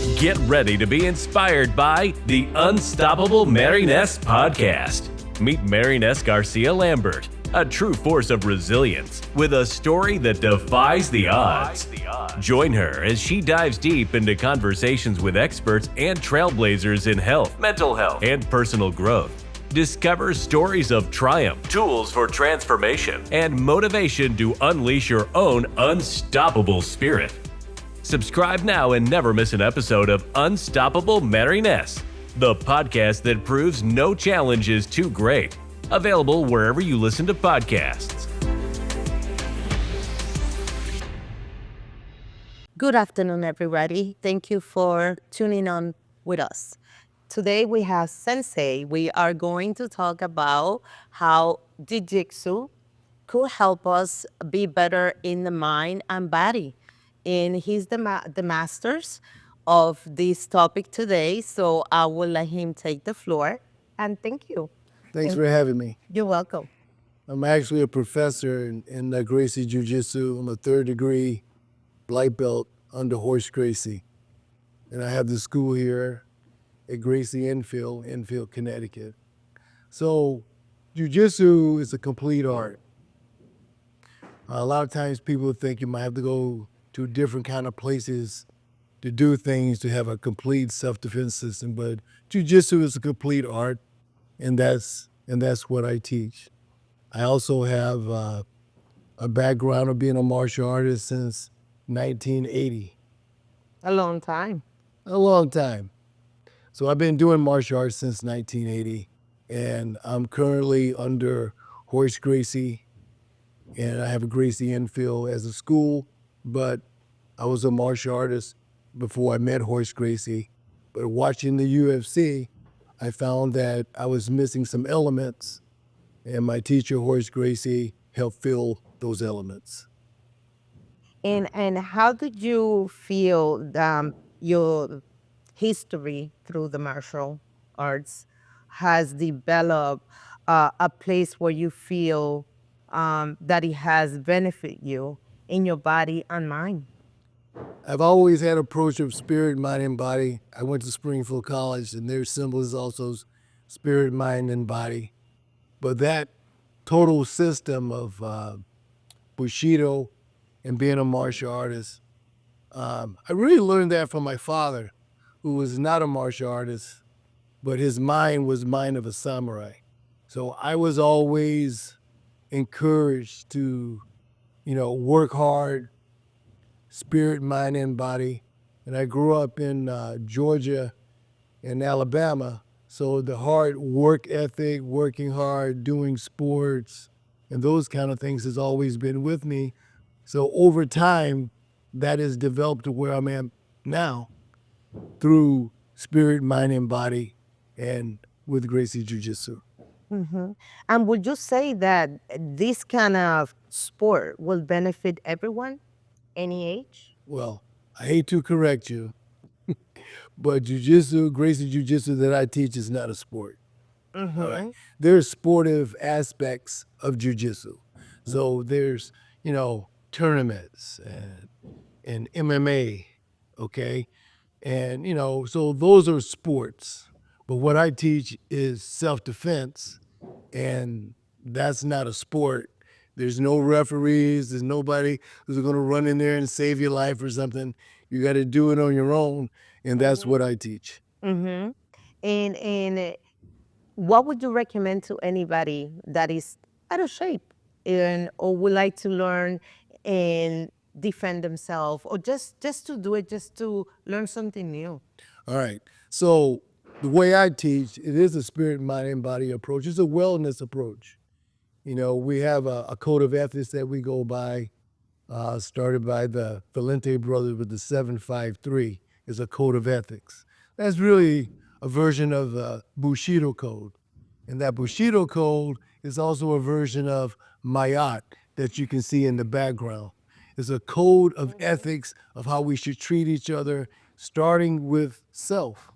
Get ready to be inspired by the Unstoppable Marines podcast. Meet Marines Garcia Lambert, a true force of resilience with a story that defies the odds. Join her as she dives deep into conversations with experts and trailblazers in health, mental health, and personal growth. Discover stories of triumph, tools for transformation, and motivation to unleash your own unstoppable spirit. Subscribe now and never miss an episode of Unstoppable Marines, the podcast that proves no challenge is too great. Available wherever you listen to podcasts. Good afternoon, everybody. Thank you for tuning on with us. Today we have Sensei. We are going to talk about how Jiu-Jitsu could help us be better in the mind and body. And he's the masters of this topic today, so I will let him take the floor. And thank you. Thanks for having me. You're welcome. I'm actually a professor in Gracie Ju Jitsu. I'm a third degree black belt under Horse Gracie. And I have the school here at Gracie Enfield, Connecticut. So Jiu Jitsu is a complete art. A lot of times people think you might have to go to different kind of places to do things to have a complete self-defense system, but Jiu Jitsu is a complete art, and that's what I teach. I also have a background of being a martial artist since 1980. A long time. A long time. So I've been doing martial arts since 1980, and I'm currently under Horse Gracie, and I have a Gracie Enfield as a school, but I was a martial artist before I met Horse Gracie. But watching the UFC, I found that I was missing some elements, and my teacher, Horse Gracie, helped fill those elements. And how did you feel your history through the martial arts has developed a place where you feel that it has benefited you in your body and mind? I've always had an approach of spirit, mind, and body. I went to Springfield College, and their symbol is also spirit, mind, and body. But that total system of Bushido and being a martial artist, I really learned that from my father, who was not a martial artist, but his mind was mind of a samurai. So I was always encouraged to, work hard, spirit, mind, and body. And I grew up in Georgia and Alabama. So the hard work ethic, working hard, doing sports, and those kind of things has always been with me. So over time, that has developed to where I'm at now through spirit, mind, and body, and with Gracie Jiu Jitsu. Mm-hmm. And would you say that this kind of sport will benefit everyone, any age? Well, I hate to correct you, but Jiu Jitsu, Gracie Jiu Jitsu that I teach is not a sport. Mm-hmm. All right. There's sportive aspects of Jiu Jitsu. So there's, tournaments and MMA, okay? And, so those are sports. But what I teach is self-defense, and that's not a sport. There's no referees. There's nobody who's going to run in there and save your life or something. You got to do it on your own, and that's what I teach. Mm-hmm. And what would you recommend to anybody that is out of shape or would like to learn and defend themselves, or just to do it, just to learn something new? All right. So the way I teach, it is a spirit, mind, and body approach. It's a wellness approach. We have a code of ethics that we go by, started by the Valente brothers with the 753, is a code of ethics. That's really a version of the Bushido code. And that Bushido code is also a version of Mayat that you can see in the background. It's a code of ethics of how we should treat each other, starting with self.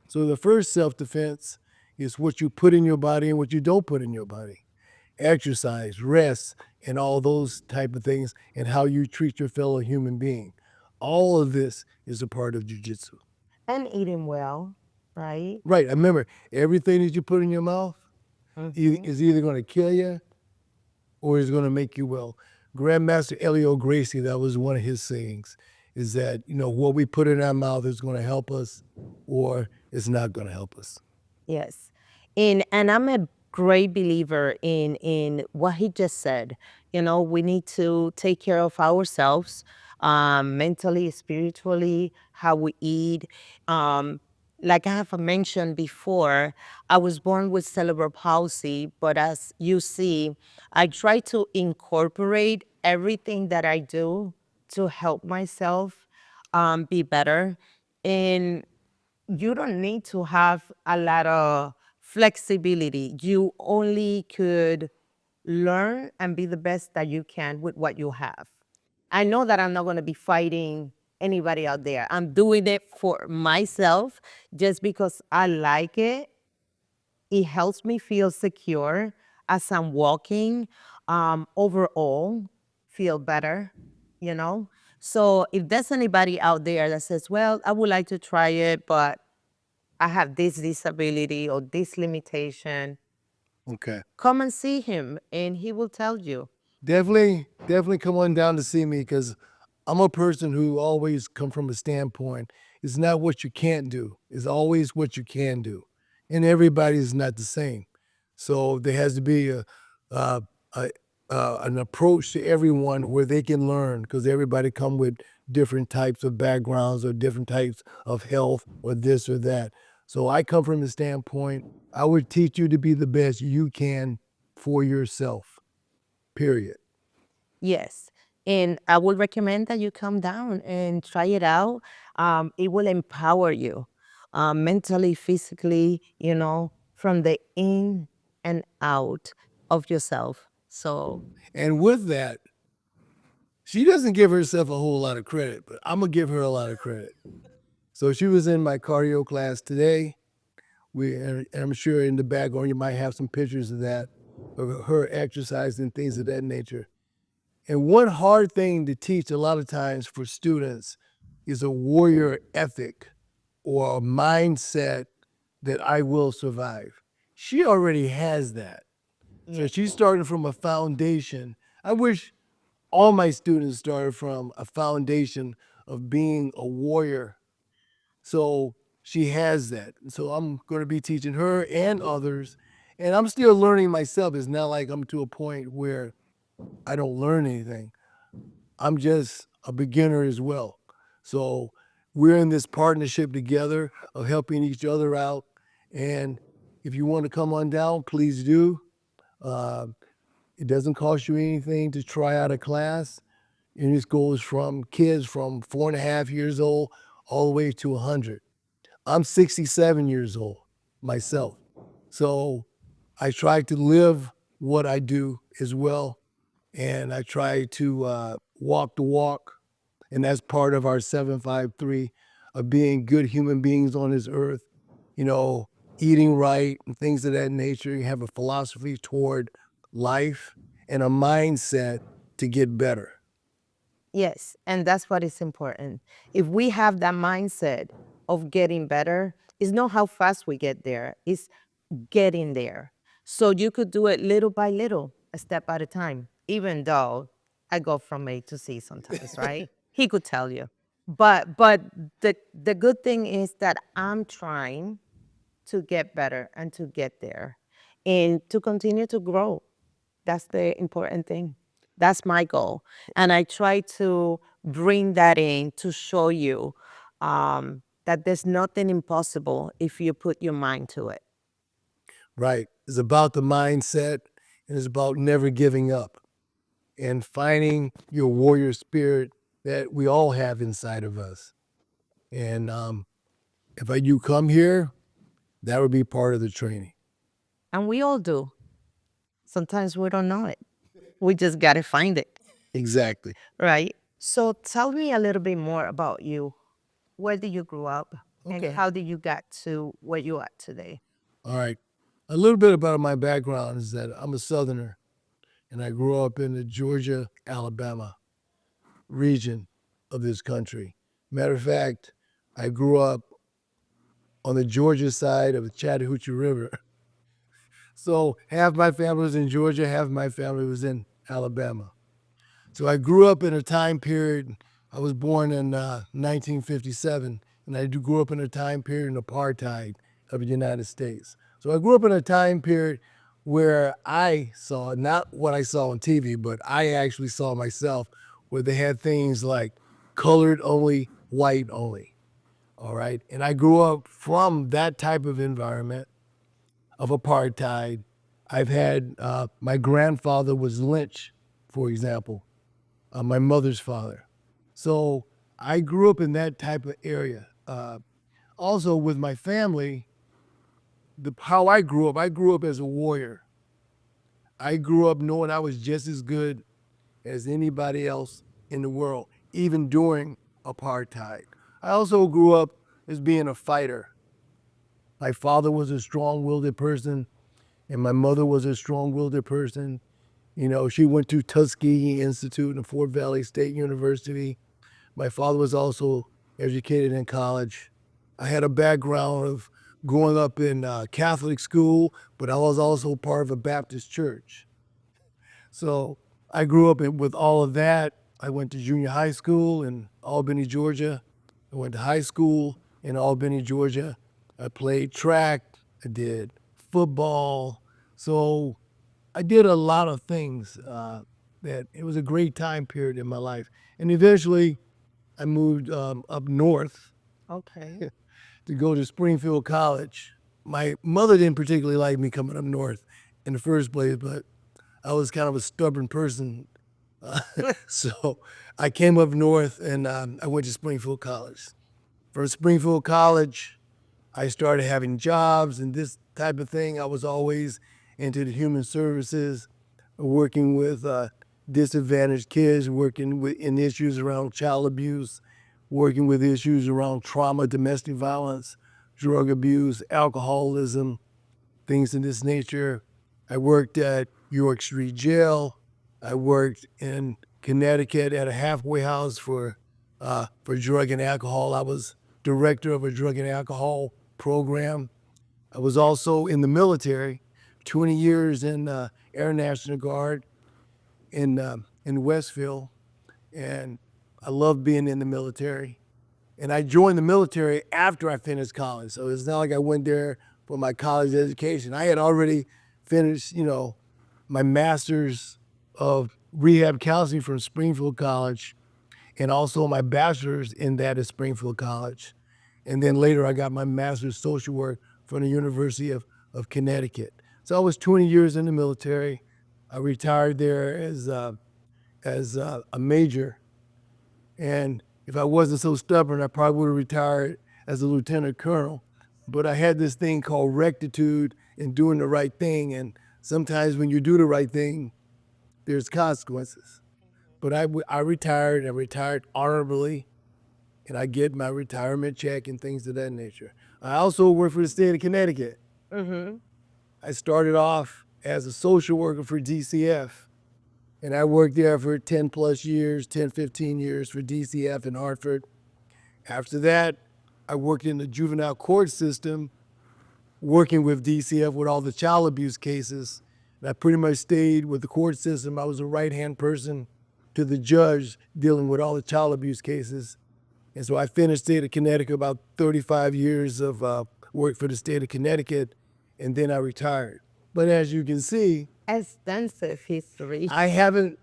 So the first self-defense is what you put in your body and what you don't put in your body. Exercise, rest, and all those type of things, and how you treat your fellow human being. All of this is a part of jiu-jitsu. And eating well, right? Right. I remember everything that you put in your mouth is either going to kill you or is going to make you well. Grandmaster Elio Gracie, that was one of his sayings, is that, what we put in our mouth is going to help us or it's not going to help us. Yes. And I'm a great believer in what he just said. We need to take care of ourselves, mentally, spiritually, how we eat. Um, like I have mentioned before, I was born with cerebral palsy, but as you see, I try to incorporate everything that I do to help myself be better. And you don't need to have a lot of flexibility. You only could learn and be the best that you can with what you have. I know that I'm not going to be fighting anybody out there. I'm doing it for myself just because I like it. It helps me feel secure as I'm walking. Overall, feel better, you know? So if there's anybody out there that says, well, I would like to try it, but I have this disability or this limitation, Okay. come and see him and he will tell you. Definitely come on down to see me because I'm a person who always come from a standpoint. It's not what you can't do. It's always what you can do. And everybody is not the same. So there has to be uh, a an approach to everyone where they can learn because everybody come with different types of backgrounds or different types of health or this or that. So I come from the standpoint, I would teach you to be the best you can for yourself, period. Yes. And I would recommend that you come down and try it out. It will empower you mentally, physically, from the in and out of yourself. So, And with that, she doesn't give herself a whole lot of credit, but I'm gonna give her a lot of credit. So she was in my cardio class today. And I'm sure in the background you might have some pictures of that, of her exercise and things of that nature. And one hard thing to teach a lot of times for students is a warrior ethic or a mindset that I will survive. She already has that. So she's starting from a foundation. I wish all my students started from a foundation of being a warrior. So she has that. So I'm going to be teaching her and others. And I'm still learning myself. It's not like I'm to a point where I don't learn anything. I'm just a beginner as well. So we're in this partnership together of helping each other out. And if you want to come on down, please do. Uh, it doesn't cost you anything to try out a class. And this goes from kids from 4.5 years old all the way to 100. I'm 67 years old myself. So I try to live what I do as well. And I try to walk the walk. And that's part of our 753 of being good human beings on this earth, eating right and things of that nature. You have a philosophy toward life and a mindset to get better. yes, and that's what is important. If we have that mindset of getting better, it's not how fast we get there, it's getting there. So you could do it little by little, a step at a time, even though I go from A to C sometimes, right? He could tell you. But the good thing is that I'm trying to get better and to get there and to continue to grow. That's the important thing. That's my goal. And I try to bring that in to show you that there's nothing impossible if you put your mind to it. Right. It's about the mindset and it's about never giving up and finding your warrior spirit that we all have inside of us. And if you come here, that would be part of the training. And we all do. Sometimes we don't know it. We just got to find it, Exactly. right? So tell me a little bit more about you. Where did you grow up? And Okay. how did you get to where you are today? All right. A little bit about my background is that I'm a Southerner and I grew up in the Georgia, Alabama region of this country. Matter of fact, I grew up on the Georgia side of the Chattahoochee River. So half my family was in Georgia, half my family was in Alabama. So I grew up in a time period, I was born in 1957, and I grew up in a time period in apartheid of the United States. So I grew up in a time period where I saw, not what I saw on TV, but I actually saw myself, where they had things like colored only, white only, all right? And I grew up from that type of environment of apartheid. I've had, my grandfather was lynched, for example, my mother's father. So I grew up in that type of area. Also with my family, how I grew up as a warrior. I grew up knowing I was just as good as anybody else in the world, even during apartheid. I also grew up as being a fighter. My father was a strong-willed person, and my mother was a strong-willed person. You know, she went to Tuskegee Institute and Fort Valley State University. My father was also educated in college. I had a background of growing up in Catholic school, but I was also part of a Baptist church. So I grew up with all of that. I went to junior high school in Albany, Georgia. I went to high school in Albany, Georgia. I played track. I did football. So I did a lot of things that it was a great time period in my life. And eventually I moved up north Okay. to go to Springfield College. My mother didn't particularly like me coming up north in the first place, but I was kind of a stubborn person. So I came up north and I went to Springfield College. From Springfield College, I started having jobs and this type of thing. I was always into the human services, working with disadvantaged kids, working in issues around child abuse, working with issues around trauma, domestic violence, drug abuse, alcoholism, things of this nature. I worked at York Street Jail. I worked in Connecticut at a halfway house for drug and alcohol. I was director of a drug and alcohol program. I was also in the military, 20 years in Air National Guard in Westville, and I loved being in the military. And I joined the military after I finished college, so it's not like I went there for my college education. I had already finished, my master's of rehab counseling from Springfield College, and also my bachelor's in that at Springfield College. And then later I got my master's social work from the University of Connecticut. So I was 20 years in the military. I retired there as a major. And if I wasn't so stubborn, I probably would have retired as a lieutenant colonel. But I had this thing called rectitude in doing the right thing. And sometimes when you do the right thing, there's consequences. But I retired honorably, and I get my retirement check and things of that nature. I also work for the state of Connecticut. Mm-hmm. I started off as a social worker for DCF, and I worked there for 10 plus years, 10, 15 years for DCF in Hartford. After that, I worked in the juvenile court system, working with DCF with all the child abuse cases. And I pretty much stayed with the court system. I was a right-hand person to the judge dealing with all the child abuse cases. And so I finished state of Connecticut, about 35 years of work for the state of Connecticut, and then I retired. But as you can see, Extensive history. I haven't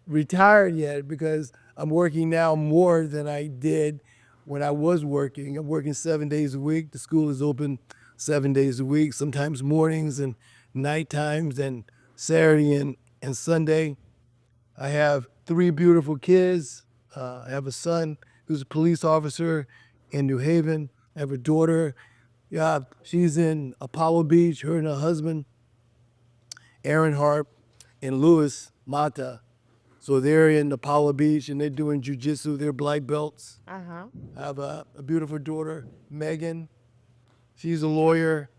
retired yet because I'm working now more than I did when I was working. I'm working 7 days a week. The school is open 7 days a week, sometimes mornings and night times and Saturday and Sunday. I have 3 beautiful kids. I have a son who's a police officer in New Haven. I have a daughter. Yeah, she's in Apollo Beach, her and her husband, Aaron Harp and Louis Mata. So they're in Apollo Beach and they're doing jujitsu. They're black belts. Uh-huh. I have a beautiful daughter, Megan. She's a lawyer.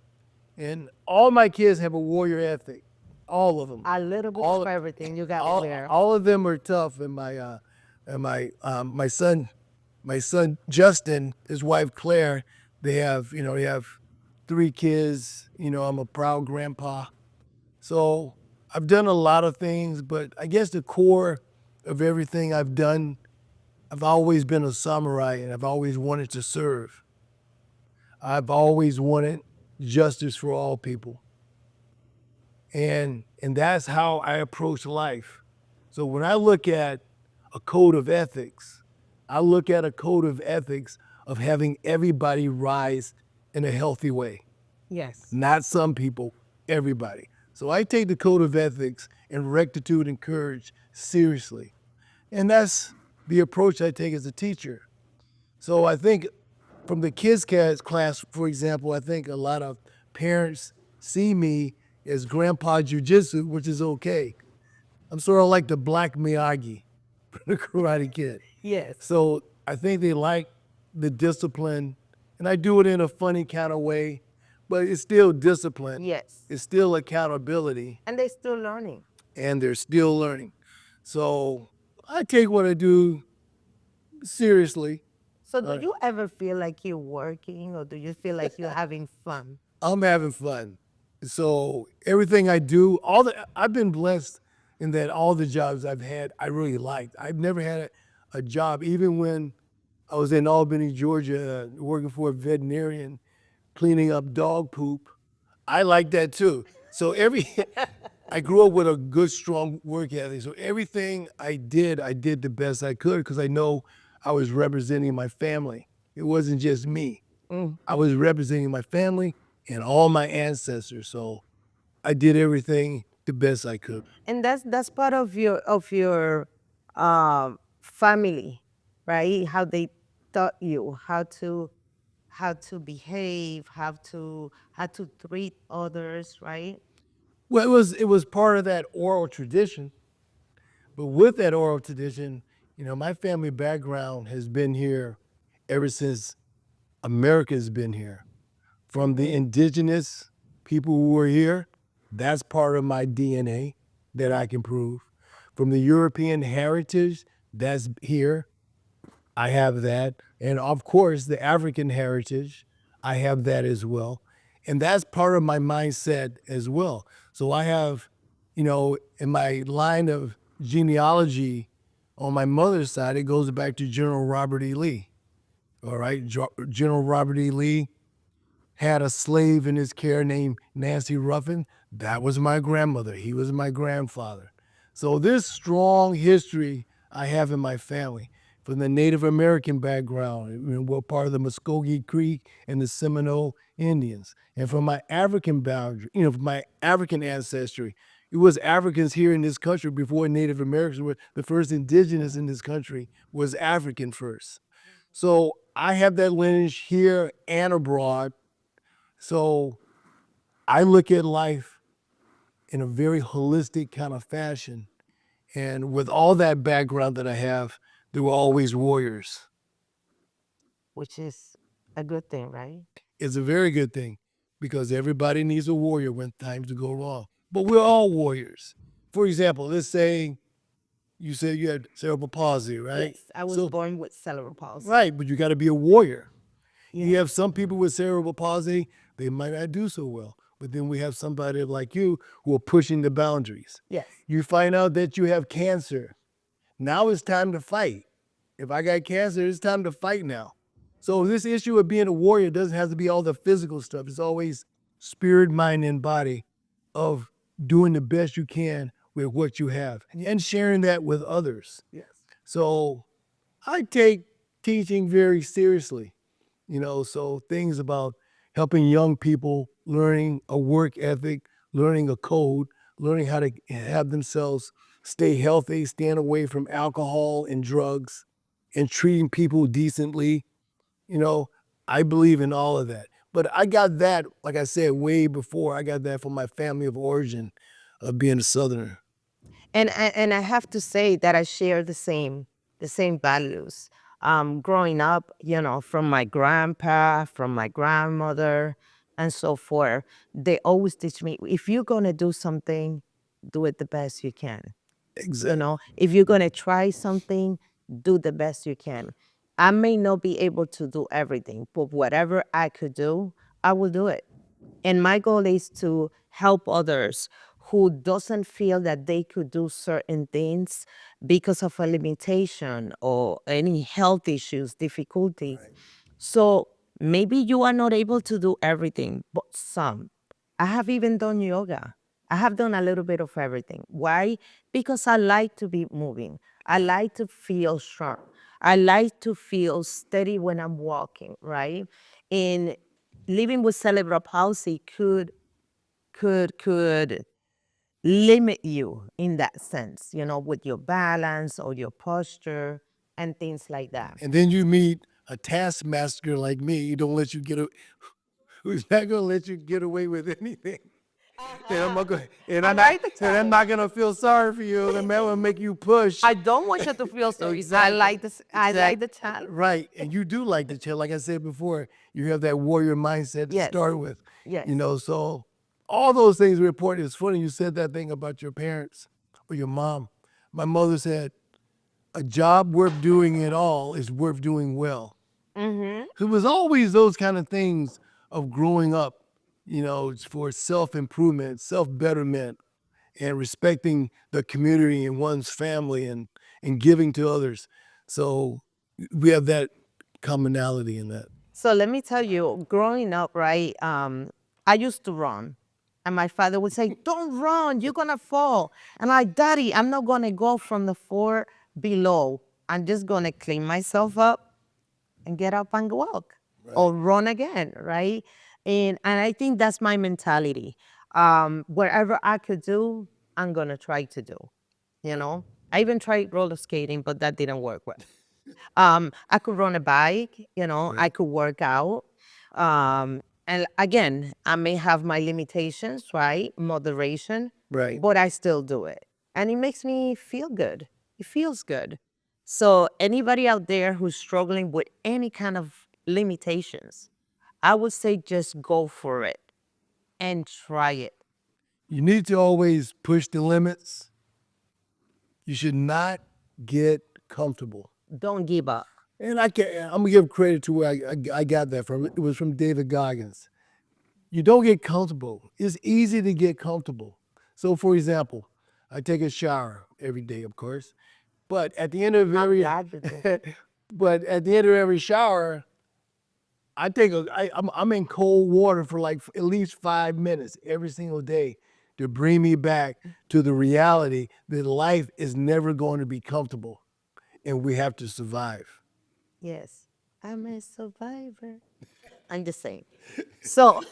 And all my kids have a warrior ethic. All of them. A little bit of everything you got there. All of them are tough. And my son Justin, his wife Claire, they have 3 kids. I'm a proud grandpa. So I've done a lot of things, but I guess the core of everything I've done, I've always been a samurai and I've always wanted to serve. I've always wanted justice for all people. And that's how I approach life. So when I look at a code of ethics, I look at a code of ethics of having everybody rise in a healthy way. Yes. Not some people, everybody. So I take the code of ethics and rectitude and courage seriously. And that's the approach I take as a teacher. So I think from the class, for example, I think a lot of parents see me as Grandpa Ju Jitsu, which is okay. I'm sort of like the Black Miyagi for the Karate Kid. Yes. So I think they like the discipline, and I do it in a funny kind of way, but it's still discipline. Yes. It's still accountability, And they're still learning. and they're still learning. So I take what I do seriously. So do you ever feel like you're working or do you feel like you're having fun? I'm having fun. So everything I do, I've been blessed in that all the jobs I've had, I really liked. I've never had a job, even when I was in Albany, Georgia, working for a veterinarian, cleaning up dog poop. I like that too. So I grew up with a good, strong work ethic. So everything I did the best I could because I know I was representing my family. It wasn't just me. I was representing my family and all my ancestors. So I did everything the best I could. And that's part of your family, right? How they taught you how to behave, how to treat others, right? Well, it was part of that oral tradition. But with that oral tradition, my family background has been here ever since America's been here. From the indigenous people who were here, that's part of my DNA that I can prove. From the European heritage, that's here. I have that. And of course, the African heritage, I have that as well. And that's part of my mindset as well. So I have, in my line of genealogy on my mother's side, it goes back to General Robert E. Lee. All right. General Robert E. Lee had a slave in his care named Nancy Ruffin. That was my grandmother. He was my grandfather. So this strong history I have in my family. From the Native American background, we're part of the Muskogee Creek and the Seminole Indians. And from my African boundary, from my African ancestry, it was Africans here in this country before Native Americans were the first indigenous in this country was African first. So I have that lineage here and abroad. So I look at life in a very holistic kind of fashion. And with all that background that I have, there were always warriors. Which is a good thing, right? It's a very good thing because everybody needs a warrior when times go wrong. But we're all warriors. For example, let's say you said you had cerebral palsy, right? Yes, I was born with cerebral palsy. Right, but you got to be a warrior. You have some people with cerebral palsy, they might not do so well. But then we have somebody like you who are pushing the boundaries. Yes. You find out that you have cancer. Now it's time to fight. If I got cancer, it's time to fight now. So this issue of being a warrior doesn't have to be all the physical stuff. It's always spirit, mind, and body of doing the best you can with what you have and sharing that with others. Yes. So I take teaching very seriously. So things about helping young people, learning a work ethic, learning a code, learning how to have themselves stay healthy, stand away from alcohol and drugs, and treating people decently. I believe in all of that. But I got that, like I said, way before. I got that from my family of origin of being a Southerner. And I have to say that I share the same values. Growing up, from my grandpa, from my grandmother, and so forth, they always teach me if you're gonna do something, do it the best you can. Exactly. If you're gonna try something, do the best you can. I may not be able to do everything, but whatever I could do, I will do it. And my goal is to help others who doesn't feel that they could do certain things because of a limitation or any health issues, difficulties. So maybe you are not able to do everything, but some. I have even done yoga. I have done a little bit of everything. Why? Because I like to be moving. I like to feel strong. I like to feel steady when I'm walking, right? And living with cerebral palsy could limit you in that sense, with your balance or your posture and things like that. And then you meet a taskmaster like me. You don't let you get a, who's not gonna let you get away with anything. And I'm not gonna, and I I'm not, like the and I'm not gonna feel sorry for you. And that will make you push. I don't want you to feel so. I like this. I like the challenge. Right, and you do like the chill. Like I said before, you have that warrior mindset to Yes. start with. Yes. So all those things are important. It's funny you said that thing about your parents or your mom. My mother said, "A job worth doing at all is worth doing well." It was always those kind of things of growing up, for self-improvement, self-betterment, and respecting the community and one's family and giving to others. So we have that commonality in that. So let me tell you, growing up, right? I used to run, and my father would say, "Don't run, you're gonna fall." And like, "Daddy, I'm not gonna go from the floor below. I'm just gonna clean myself up and get up and walk or run again, right?" And I think that's my mentality. Wherever I could do, I'm gonna try to do. I even tried roller skating, but that didn't work well. I could run a bike, I could work out. And again, I may have my limitations, right? Moderation, Right. but I still do it. And it makes me feel good. It feels good. So, anybody out there who's struggling with any kind of limitations, I would say just go for it and try it. You need to always push the limits. You should not get comfortable. Don't give up. And I'm gonna give credit to where I got that from. It was from David Goggins. You don't get comfortable. It's easy to get comfortable. So, for example, I take a shower every day, of course, but at the end of every glad you do. but at the end of every shower, I'm in cold water for like at least 5 minutes every single day to bring me back to the reality that life is never going to be comfortable, and we have to survive. Yes, I'm a survivor. I'm the same. So,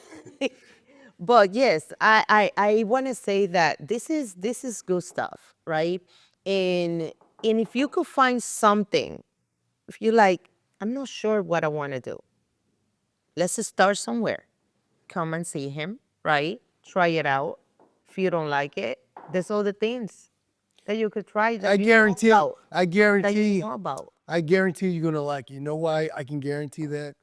but yes, I want to say that this is good stuff, right? And if you could find something, if you like, I'm not sure what I want to do. Let's just start somewhere. Come and see him, right? Try it out. If you don't like it, there's other things that you could try that I you guarantee. know about, I that guarantee. you know about. I guarantee you're gonna like it. You know why I can guarantee that?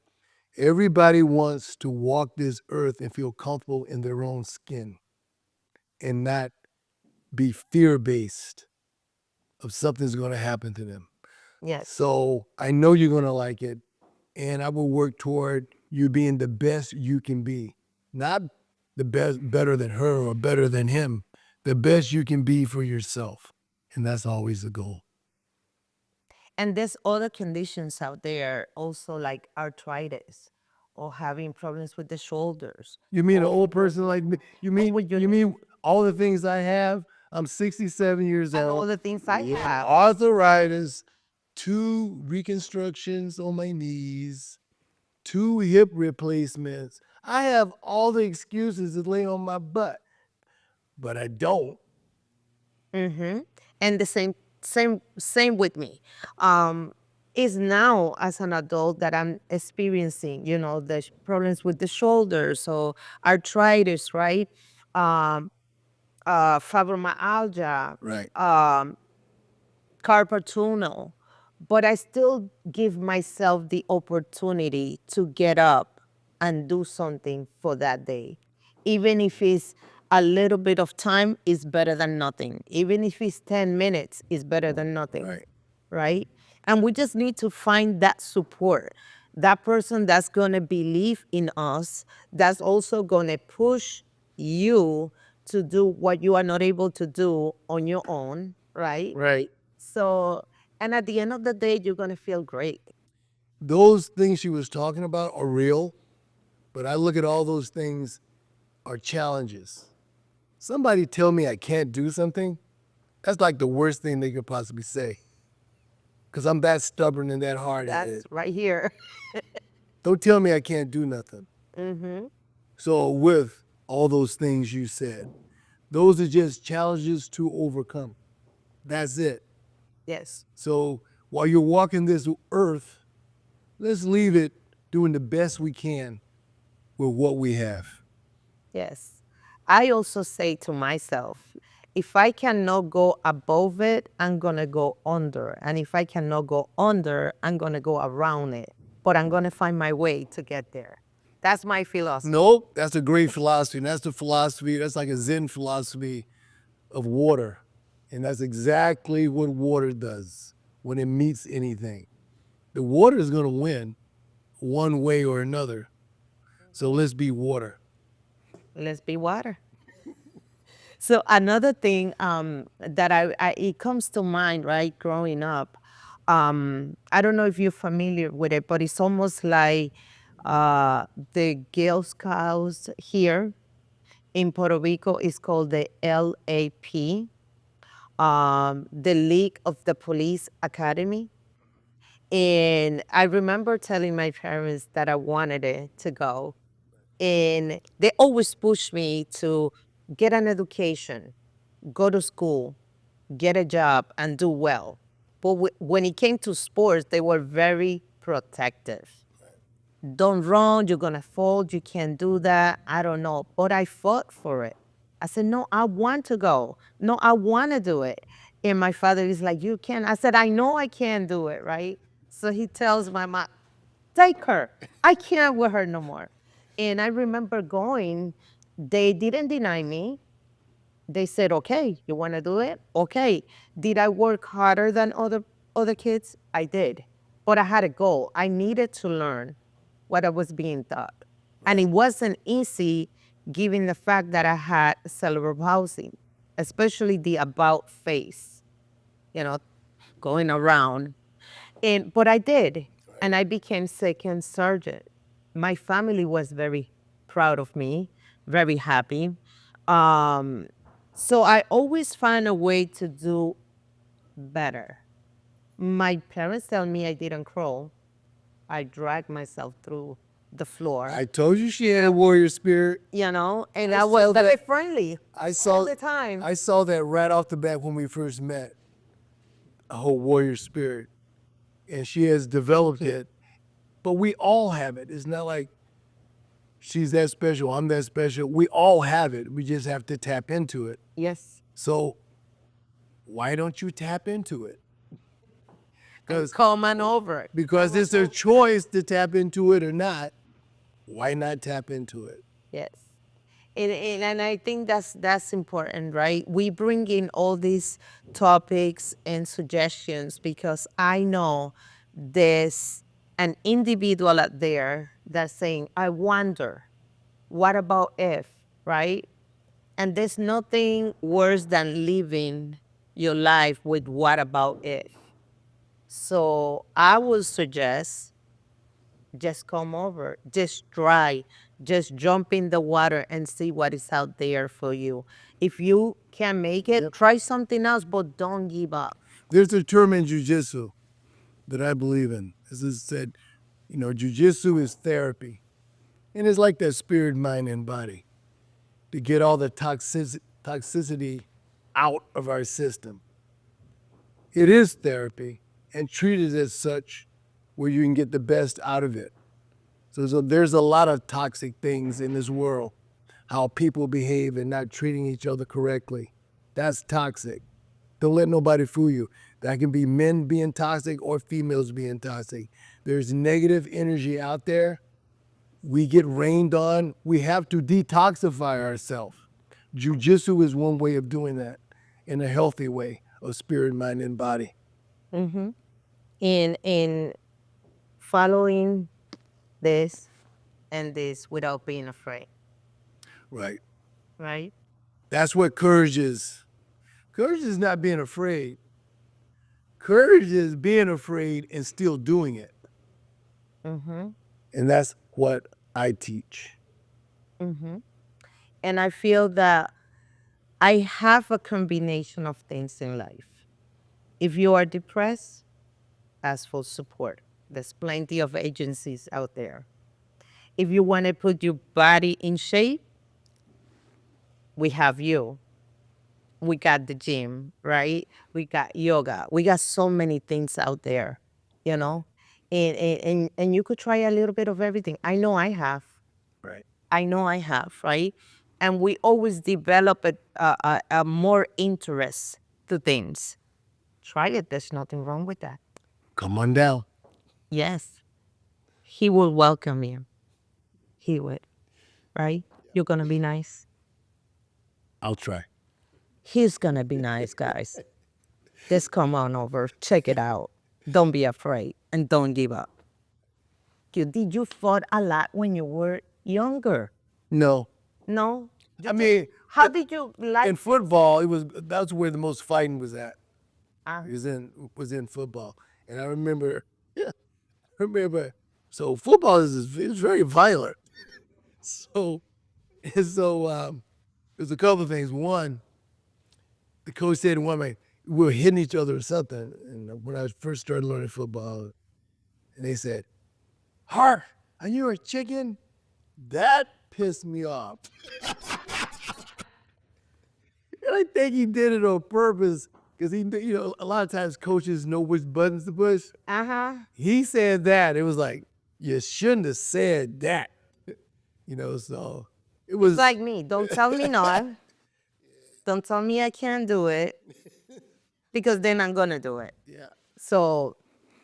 Everybody wants to walk this earth and feel comfortable in their own skin and not be fear-based of something's gonna happen to them. Yes. So I know you're gonna like it, and I will work toward you being the best you can be. Not the best, better than her or better than him, the best you can be for yourself. And that's always the goal. And there's other conditions out there also like arthritis or having problems with the shoulders. You mean an old person like me? You mean all the things I have? I'm 67 years And old. all the things I have. Arthritis, 2 reconstructions on my knees, 2 hip replacements. I have all the excuses to lay on my butt, but I don't. And the same with me. Is now as an adult that I'm experiencing, the problems with the shoulders or arthritis, right? Um, Fibromyalgia, Right. carpal tunnel, but I still give myself the opportunity to get up and do something for that day. Even if it's a little bit of time, is better than nothing. Even if it's 10 minutes, is better than nothing. Right. Right? And we just need to find that support, that person that's going to believe in us, that's also going to push you to do what you are not able to do on your own, right? Right. So, and at the end of the day, you're going to feel great. Those things she was talking about are real, but I look at all those things are challenges. Somebody tell me I can't do something, that's like the worst thing they could possibly say. Because I'm that stubborn and that hard-headed. That's right here. Don't tell me I can't do nothing. Mm-hmm. So with all those things you said, those are just challenges to overcome. That's it. Yes. So while you're walking this earth, let's leave it doing the best we can with what we have. Yes. I also say to myself, if I cannot go above it, I'm going to go under. And if I cannot go under, I'm going to go around it. But I'm going to find my way to get there. That's my philosophy. Nope, that's a great philosophy. And that's the philosophy, that's like a Zen philosophy of water. And that's exactly what water does when it meets anything. The water is going to win one way or another. So let's be water. Let's be water. So another thing that it comes to mind, right, growing up, I don't know if you're familiar with it, but it's almost like the Girl Scouts here in Puerto Rico is called the LAP, the League of the Police Academy. And I remember telling my parents that I wanted it to go. And they always pushed me to get an education, go to school, get a job, and do well. But when it came to sports, they were very protective. Don't run, you're gonna fall, you can't do that. I don't know. But I fought for it. I said, no, I want to go. No, I wanna do it. And my father is like, you can. I said, I know I can't do it, right? So he tells my mom, take her. I can't with her no more. And I remember going, they didn't deny me. They said, okay, you wanna do it? Okay. Did I work harder than other kids? I did. But I had a goal. I needed to learn what I was being taught. And it wasn't easy given the fact that I had cerebral palsy, especially the about face, you know, going around. But I did, and I became second sergeant. My family was very proud of me, very happy. Um, so I always find a way to do better. My parents tell me I didn't crawl. I dragged myself through the floor, I told you she had a warrior spirit. and I I was saw that- very friendly I saw all the time. I saw that right off the bat when we first met. A whole warrior spirit. And she has developed it. But we all have it. It's not like she's that special, I'm that special. We all have it. We just have to tap into it. Yes. So why don't you tap into it? Come on over. Because it's a choice to tap into it or not. Why not tap into it? Yes. And I think that's important, right? We bring in all these topics and suggestions because I know there's an individual out there that's saying, I wonder, what about if, right? And there's nothing worse than living your life with what about if. So I would suggest just come over, just try, just jump in the water and see what is out there for you. If you can't make it, try something else, but don't give up. There's a term in jujitsu that I believe in. As I said, jujitsu is therapy. And it's like that spirit, mind, and body to get all the toxicity out of our system. It is therapy and treat it as such where you can get the best out of it. So there's a lot of toxic things in this world, how people behave and not treating each other correctly. That's toxic. Don't let nobody fool you. That can be men being toxic or females being toxic. There's negative energy out there. We get rained on. We have to detoxify ourselves. Jiu-jitsu is one way of doing that in a healthy way of spirit, mind, and body. in following this and this without being afraid, Right. right? That's what courage is. Courage is not being afraid. Courage is being afraid and still doing it. Mm-hmm. And that's what I teach. Mm-hmm. And I feel that I have a combination of things in life. If you are depressed, ask for support. There's plenty of agencies out there. If you want to put your body in shape, we have you. We got the gym, right? We got yoga. We got so many things out there, you know? And you could try a little bit of everything. I know I have. Right. I know I have, right? And we always develop a more interest to things. Try it. There's nothing wrong with that. Come on down. Yes. He will welcome you. He would, right? You're going to be nice. I'll try. He's going to be nice, guys. Just come on over. Check it out. Don't be afraid and don't give up. Did you fought a lot when you were younger? No. No? I mean, How did you like? in football, that's where the most fighting was at. Ah. It was in football. And I remember, so football is very violent. So there's a couple of things. One, the coach said one way we were hitting each other or something. And when I first started learning football, and they said, "Hart, are you a chicken?" That pissed me off. And I think he did it on purpose because a lot of times coaches know which buttons to push. Uh-huh. He said that. It was like, you shouldn't have said that. So it was It's like me. Don't tell me no. Don't tell me I can't do it because then I'm going to do it. yeah. So,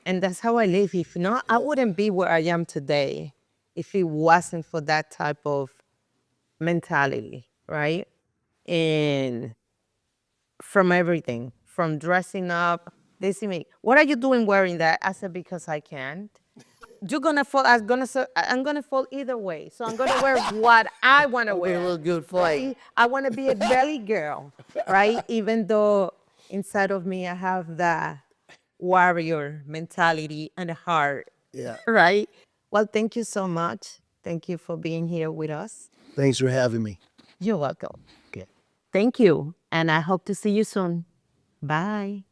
and that's how I live. If not, I wouldn't be where I am today if it wasn't for that type of mentality, right? And from everything, from dressing up, they see me, what are you doing wearing that? I said, because I can't. You're gonna fall. I'm gonna fall either way. So I'm gonna wear what I want to wear. Well, good fight. Right? I want to be a belly girl, right? Even though inside of me I have that warrior mentality and heart, Yeah. right? Well, thank you so much. Thank you for being here with us. Thanks for having me. You're welcome. Okay. Thank you, and I hope to see you soon. Bye.